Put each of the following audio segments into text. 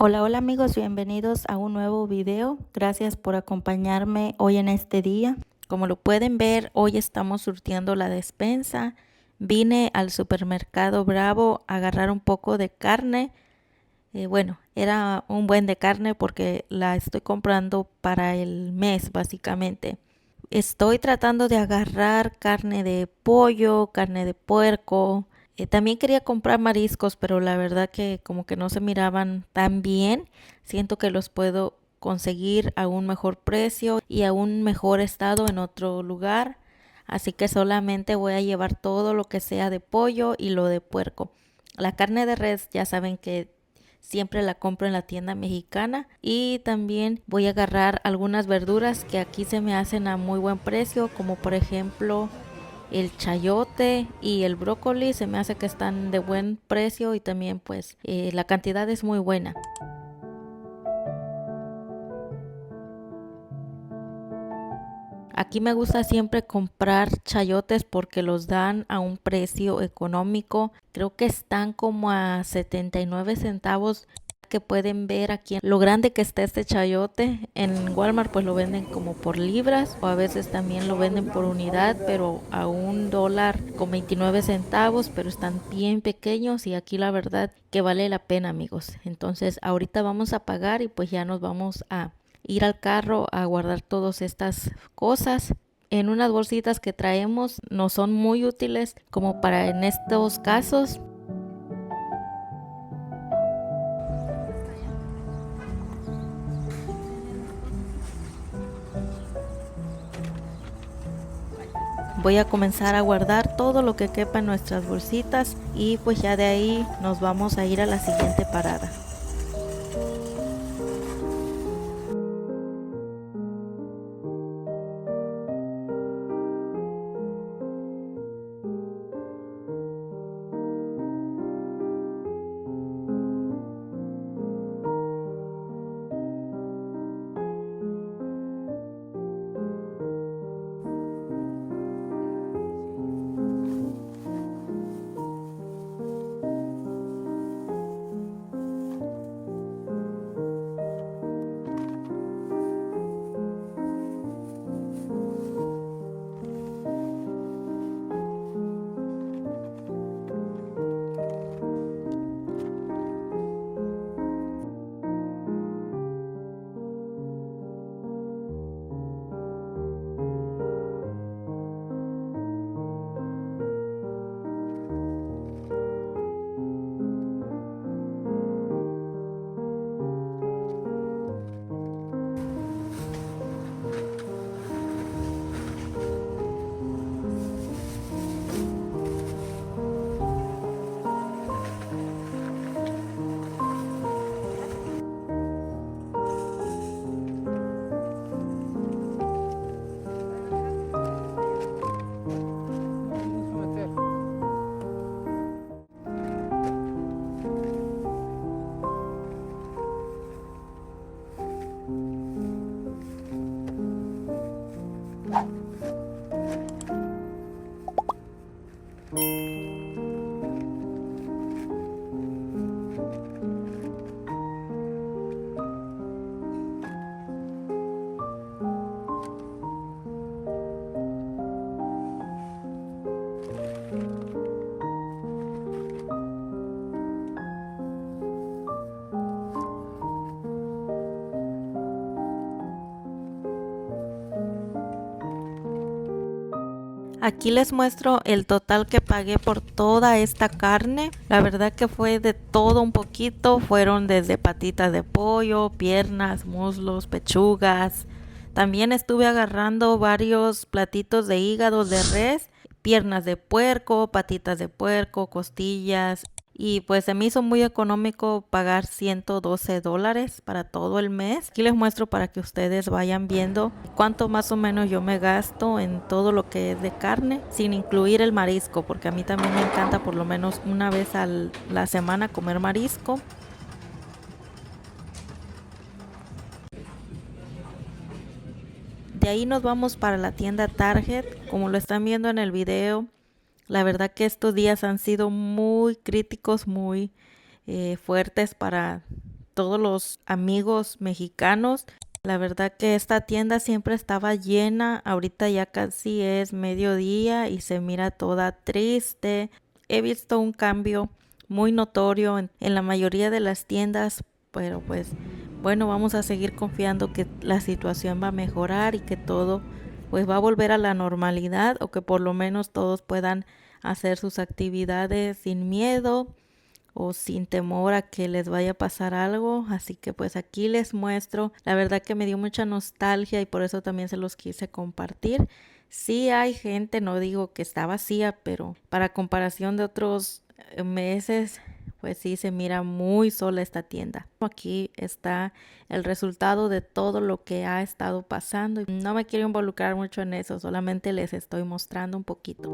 Hola, hola amigos, bienvenidos a un nuevo video. Gracias por acompañarme hoy en este día. Como lo pueden ver, hoy estamos surtiendo la despensa. Vine al supermercado Bravo a agarrar un poco de carne. Bueno, era un buen de carne porque la estoy comprando para el mes básicamente. Estoy tratando de agarrar carne de pollo, carne de puerco. También quería comprar mariscos, pero la verdad que como que no se miraban tan bien. Siento que los puedo conseguir a un mejor precio y a un mejor estado en otro lugar. Así que solamente voy a llevar todo lo que sea de pollo y lo de puerco. La carne de res ya saben que siempre la compro en la tienda mexicana y también voy a agarrar algunas verduras que aquí se me hacen a muy buen precio, como por ejemplo el chayote y el brócoli. Se me hace que están de buen precio y también pues la cantidad es muy buena. Aquí me gusta siempre comprar chayotes porque los dan a un precio económico. Creo que están como a 79 centavos, que pueden ver aquí lo grande que está este chayote. En Walmart pues lo venden como por libras o a veces también lo venden por unidad, pero a $1 con 29 centavos, pero están bien pequeños y aquí la verdad que vale la pena, amigos. Entonces ahorita vamos a pagar y pues ya nos vamos a ir al carro a guardar todas estas cosas en unas bolsitas que traemos. No son muy útiles como para en estos casos. Voy a comenzar a guardar todo lo que quepa en nuestras bolsitas y pues ya de ahí nos vamos a ir a la siguiente parada. Aquí les muestro el total que pagué por toda esta carne. La verdad que fue de todo un poquito. Fueron desde patitas de pollo, piernas, muslos, pechugas. También estuve agarrando varios platitos de hígado de res, piernas de puerco, patitas de puerco, costillas. Y pues se me hizo muy económico pagar $112 para todo el mes. Aquí les muestro para que ustedes vayan viendo cuánto más o menos yo me gasto en todo lo que es de carne, sin incluir el marisco, porque a mí también me encanta por lo menos una vez a la semana comer marisco. De ahí nos vamos para la tienda Target. Como lo están viendo en el video, la verdad que estos días han sido muy críticos, muy fuertes para todos los amigos mexicanos. La verdad que esta tienda siempre estaba llena, ahorita ya casi es mediodía y se mira toda triste. He visto un cambio muy notorio en la mayoría de las tiendas, pero pues bueno, vamos a seguir confiando que la situación va a mejorar y que todo pues va a volver a la normalidad, o que por lo menos todos puedan hacer sus actividades sin miedo o sin temor a que les vaya a pasar algo. Así que pues aquí les muestro. La verdad que me dio mucha nostalgia y por eso también se los quise compartir. Sí hay gente, no digo que está vacía, pero para comparación de otros meses, pues sí se mira muy sola esta tienda. Aquí está el resultado de todo lo que ha estado pasando. No me quiero involucrar mucho en eso, solamente les estoy mostrando un poquito.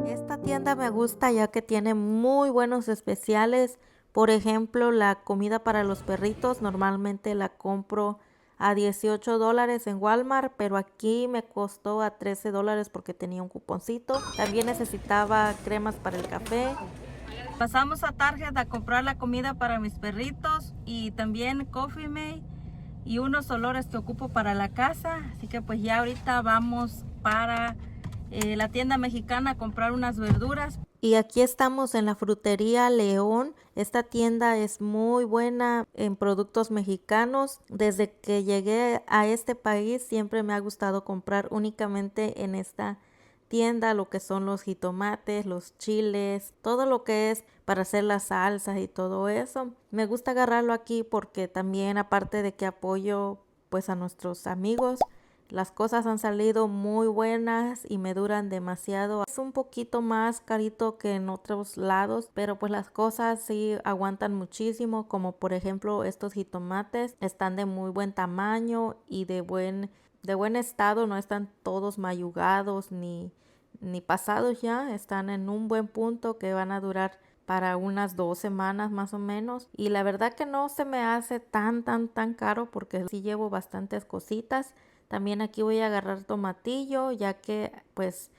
Esta tienda me gusta ya que tiene muy buenos especiales. Por ejemplo, la comida para los perritos normalmente la compro a $18 en Walmart, pero aquí me costó a $13 porque tenía un cuponcito. También necesitaba cremas para el café. Pasamos a Target a comprar la comida para mis perritos y también Coffee Mate y unos olores que ocupo para la casa. Así que pues ya ahorita vamos para la tienda mexicana a comprar unas verduras. Y aquí estamos en la frutería León. Esta tienda es muy buena en productos mexicanos. Desde que llegué a este país siempre me ha gustado comprar únicamente en esta tienda lo que son los jitomates, los chiles, todo lo que es para hacer las salsas y todo eso. Me gusta agarrarlo aquí porque también, aparte de que apoyo pues a nuestros amigos, las cosas han salido muy buenas y me duran demasiado. Es un poquito más carito que en otros lados, pero pues las cosas sí aguantan muchísimo, como por ejemplo estos jitomates están de muy buen tamaño y de buen estado, no están todos mayugados ni pasados ya, están en un buen punto que van a durar para unas 2 semanas más o menos. Y la verdad que no se me hace tan caro porque sí llevo bastantes cositas. También aquí voy a agarrar tomatillo, ya que pues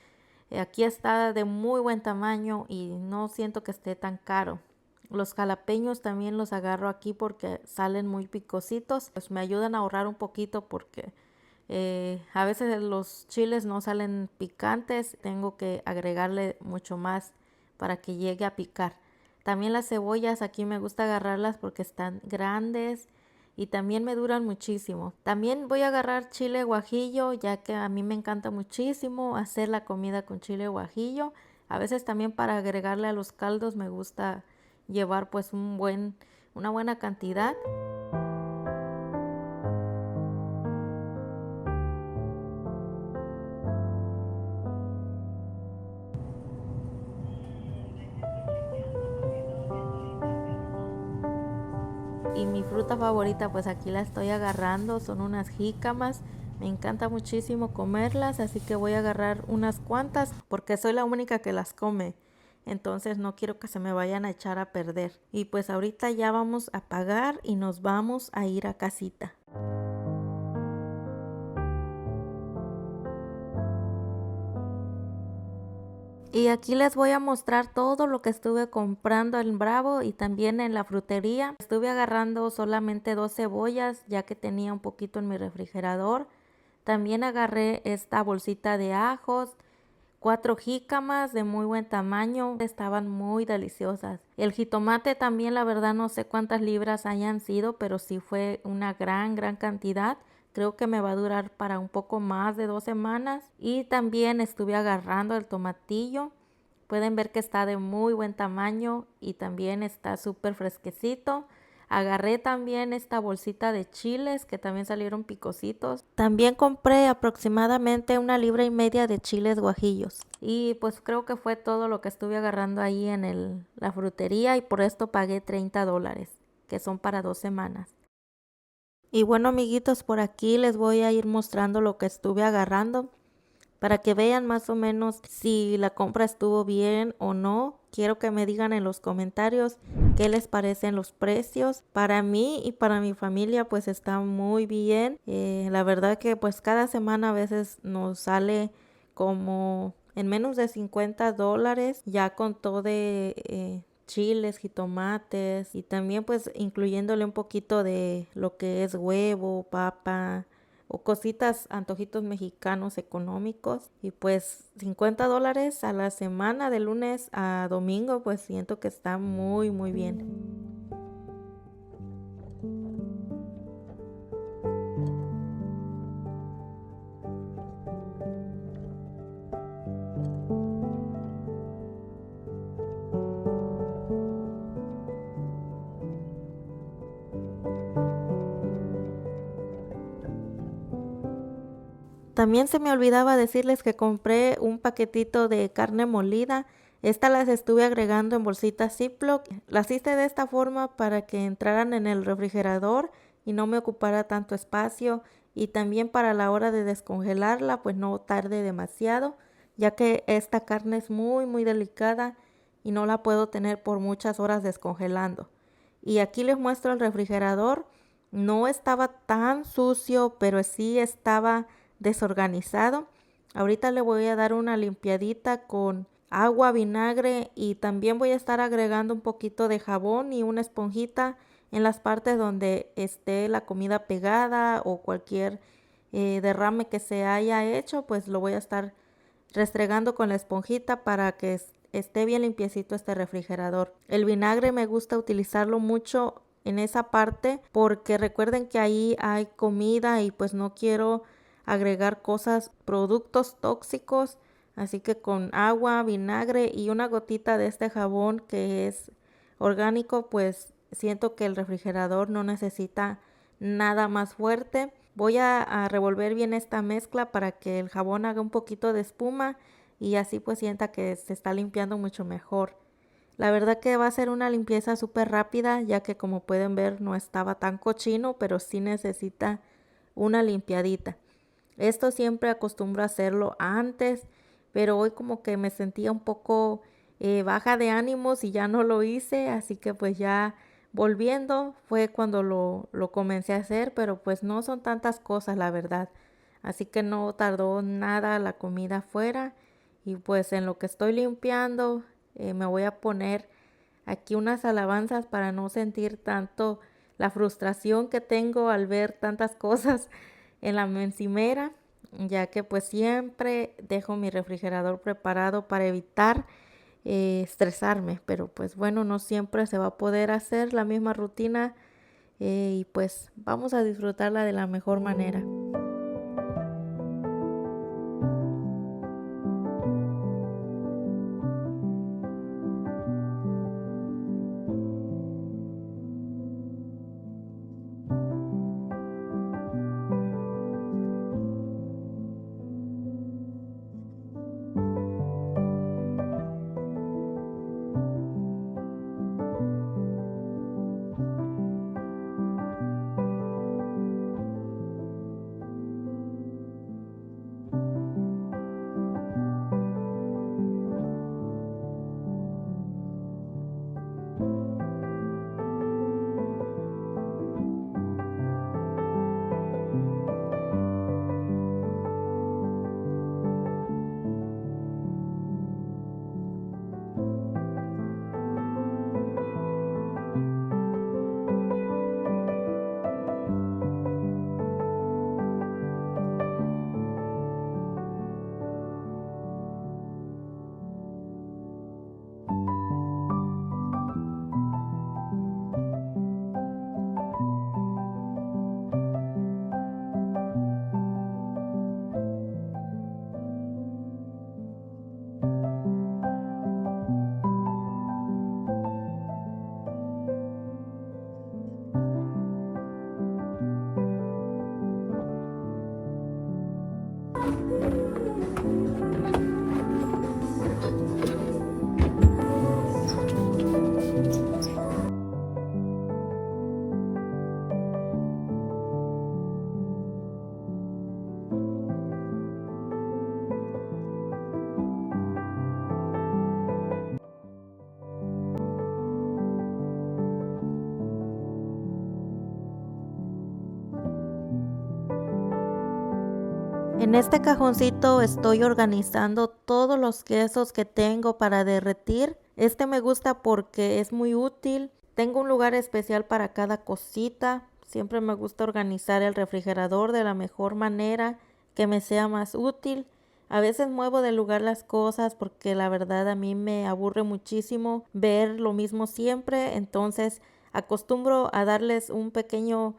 aquí está de muy buen tamaño y no siento que esté tan caro. Los jalapeños también los agarro aquí porque salen muy picositos, pues me ayudan a ahorrar un poquito porque a veces los chiles no salen picantes, tengo que agregarle mucho más para que llegue a picar. También las cebollas aquí me gusta agarrarlas porque están grandes y también me duran muchísimo. También voy a agarrar chile guajillo, ya que a mí me encanta muchísimo hacer la comida con chile guajillo. A veces también para agregarle a los caldos me gusta llevar pues una buena cantidad. Y mi fruta favorita pues aquí la estoy agarrando, son unas jícamas. Me encanta muchísimo comerlas, así que voy a agarrar unas cuantas porque soy la única que las come. Entonces no quiero que se me vayan a echar a perder. Y pues ahorita ya vamos a pagar y nos vamos a ir a casita. Y aquí les voy a mostrar todo lo que estuve comprando en Bravo y también en la frutería. Estuve agarrando solamente 2 cebollas ya que tenía un poquito en mi refrigerador. También agarré esta bolsita de ajos, 4 jícamas de muy buen tamaño, estaban muy deliciosas. El jitomate también, la verdad no sé cuántas libras hayan sido, pero sí fue una gran cantidad. Creo que me va a durar para un poco más de 2 semanas. Y también estuve agarrando el tomatillo. Pueden ver que está de muy buen tamaño y también está súper fresquecito. Agarré también esta bolsita de chiles que también salieron picositos. También compré aproximadamente 1,5 libras de chiles guajillos. Y pues creo que fue todo lo que estuve agarrando ahí en la frutería y por esto pagué $30, que son para 2 semanas. Y bueno, amiguitos, por aquí les voy a ir mostrando lo que estuve agarrando para que vean más o menos si la compra estuvo bien o no. Quiero que me digan en los comentarios qué les parecen los precios. Para mí y para mi familia pues está muy bien. La verdad que pues cada semana a veces nos sale como en menos de $50, ya con todo de chiles, jitomates y también pues incluyéndole un poquito de lo que es huevo, papa o cositas, antojitos mexicanos económicos. Y pues $50 a la semana de lunes a domingo, pues siento que está muy muy bien. También se me olvidaba decirles que compré un paquetito de carne molida. Estas las estuve agregando en bolsitas Ziploc. Las hice de esta forma para que entraran en el refrigerador y no me ocupara tanto espacio. Y también para la hora de descongelarla, pues no tarde demasiado, ya que esta carne es muy muy delicada y no la puedo tener por muchas horas descongelando. Y aquí les muestro el refrigerador. No estaba tan sucio, pero sí estaba desorganizado. Ahorita le voy a dar una limpiadita con agua, vinagre y también voy a estar agregando un poquito de jabón y una esponjita en las partes donde esté la comida pegada o cualquier derrame que se haya hecho, pues lo voy a estar restregando con la esponjita para que esté bien limpiecito este refrigerador. El vinagre me gusta utilizarlo mucho en esa parte porque recuerden que ahí hay comida y pues no quiero agregar cosas, productos tóxicos, así que con agua, vinagre y una gotita de este jabón que es orgánico, pues siento que el refrigerador no necesita nada más fuerte. Voy a revolver bien esta mezcla para que el jabón haga un poquito de espuma y así pues sienta que se está limpiando mucho mejor. La verdad que va a ser una limpieza súper rápida, ya que como pueden ver no estaba tan cochino, pero sí necesita una limpiadita. Esto siempre acostumbro a hacerlo antes, pero hoy como que me sentía un poco baja de ánimos y ya no lo hice, así que pues ya volviendo fue cuando lo comencé a hacer, pero pues no son tantas cosas la verdad. Así que no tardó nada la comida afuera y pues en lo que estoy limpiando me voy a poner aquí unas alabanzas para no sentir tanto la frustración que tengo al ver tantas cosas en la encimera, ya que pues siempre dejo mi refrigerador preparado para evitar estresarme, pero pues bueno, no siempre se va a poder hacer la misma rutina y pues vamos a disfrutarla de la mejor manera. En este cajoncito estoy organizando todos los quesos que tengo para derretir. Este me gusta porque es muy útil. Tengo un lugar especial para cada cosita. Siempre me gusta organizar el refrigerador de la mejor manera que me sea más útil. A veces muevo de lugar las cosas porque la verdad a mí me aburre muchísimo ver lo mismo siempre. Entonces acostumbro a darles un pequeño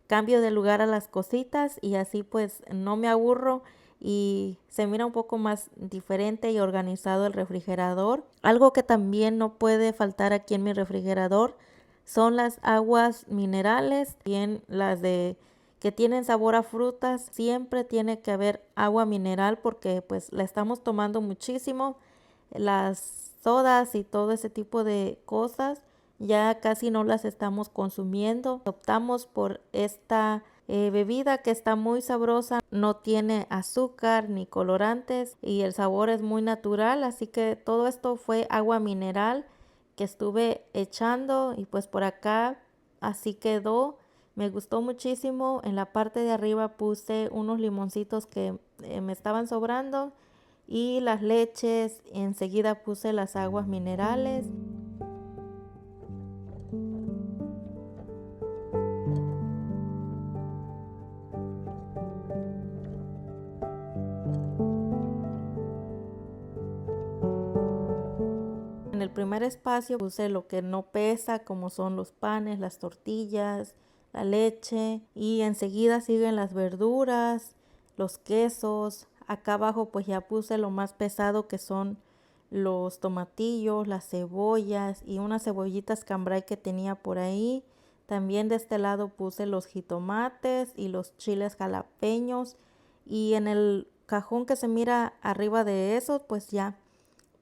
cambio de lugar a las cositas y así pues no me aburro y se mira un poco más diferente y organizado el refrigerador. Algo que también no puede faltar aquí en mi refrigerador son las aguas minerales, bien las de que tienen sabor a frutas. Siempre tiene que haber agua mineral porque pues la estamos tomando muchísimo. Las sodas y todo ese tipo de cosas ya casi no las estamos consumiendo. Optamos por esta bebida que está muy sabrosa, no tiene azúcar ni colorantes y el sabor es muy natural, así que todo esto fue agua mineral que estuve echando y pues por acá así quedó. Me gustó muchísimo. En la parte de arriba puse unos limoncitos que me estaban sobrando y las leches. Enseguida puse las aguas minerales. En el primer espacio puse lo que no pesa, como son los panes, las tortillas, la leche, y enseguida siguen las verduras, los quesos. Acá abajo pues ya puse lo más pesado, que son los tomatillos, las cebollas y unas cebollitas cambray que tenía por ahí. También de este lado puse los jitomates y los chiles jalapeños, y en el cajón que se mira arriba de eso pues ya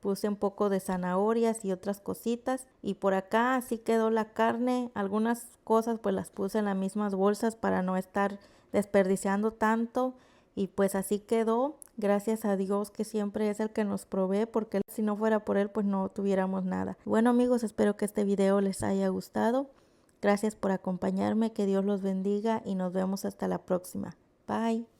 puse un poco de zanahorias y otras cositas, y por acá así quedó la carne. Algunas cosas pues las puse en las mismas bolsas para no estar desperdiciando tanto, y pues así quedó. Gracias a Dios, que siempre es el que nos provee, porque si no fuera por él pues no tuviéramos nada. Bueno amigos, espero que este video les haya gustado. Gracias por acompañarme, que Dios los bendiga y nos vemos hasta la próxima. Bye.